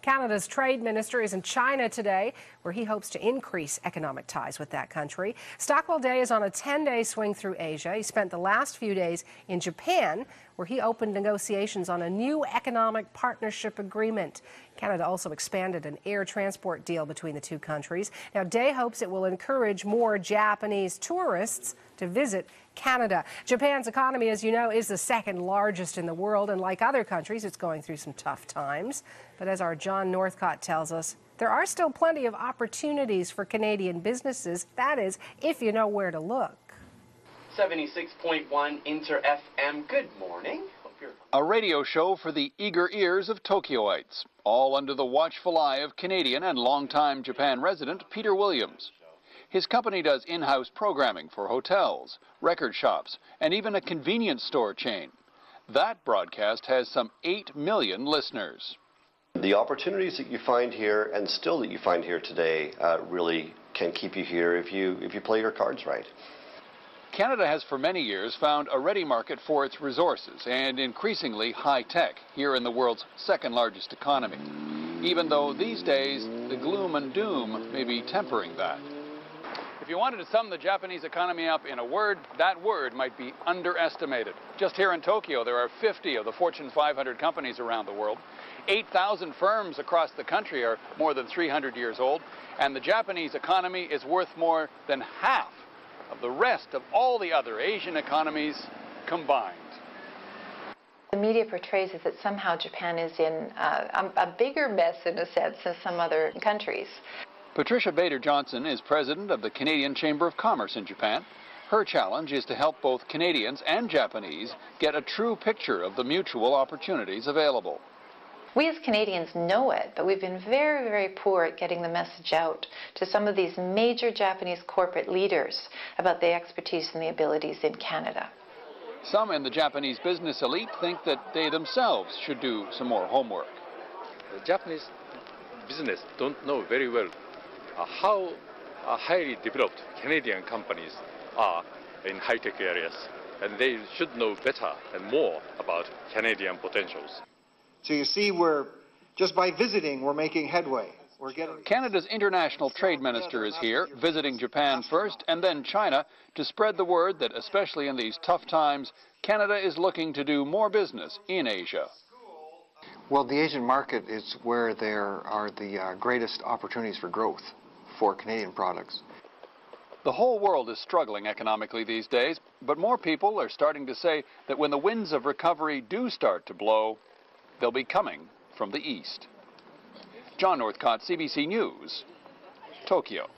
Canada's trade minister is in China today, where he hopes to increase economic ties with that country. Stockwell Day is on a 10-day swing through Asia. He spent the last few days in Japan, where he opened negotiations on a new economic partnership agreement. Canada also expanded an air transport deal between the two countries. Now, Day hopes it will encourage more Japanese tourists to visit Canada. Japan's economy, as you know, is the second largest in the world, and like other countries, it's going through some tough times. But as our John Northcott tells us, there are still plenty of opportunities for Canadian businesses. That is, if you know where to look. 76.1 Inter FM. Good morning. A radio show for the eager ears of Tokyoites, all under the watchful eye of Canadian and longtime Japan resident Peter Williams. His company does in-house programming for hotels, record shops, and even a convenience store chain. That broadcast has some 8 million listeners. The opportunities that you find here, and still that you find here today, really can keep you here if you play your cards right. Canada has for many years found a ready market for its resources and increasingly high tech here in the world's second largest economy, even though these days the gloom and doom may be tempering that. If you wanted to sum the Japanese economy up in a word, that word might be underestimated. Just here in Tokyo, there are 50 of the Fortune 500 companies around the world. 8,000 firms across the country are more than 300 years old, and the Japanese economy is worth more than half of the rest of all the other Asian economies combined. The media portrays it that somehow Japan is in a bigger mess, in a sense, than some other countries. Patricia Bader-Johnston is president of the Canadian Chamber of Commerce in Japan. Her challenge is to help both Canadians and Japanese get a true picture of the mutual opportunities available. We as Canadians know it, but we've been very, very poor at getting the message out to some of these major Japanese corporate leaders about the expertise and the abilities in Canada. Some in the Japanese business elite think that they themselves should do some more homework. The Japanese business don't know very well how highly developed Canadian companies are in high-tech areas, and they should know better and more about Canadian potentials. So you see, just by visiting, we're making headway. Canada's international trade minister is here, visiting Japan first and then China, to spread the word that, especially in these tough times, Canada is looking to do more business in Asia. Well, the Asian market is where there are the greatest opportunities for growth for Canadian products. The whole world is struggling economically these days, but more people are starting to say that when the winds of recovery do start to blow, they'll be coming from the east. John Northcott, CBC News, Tokyo.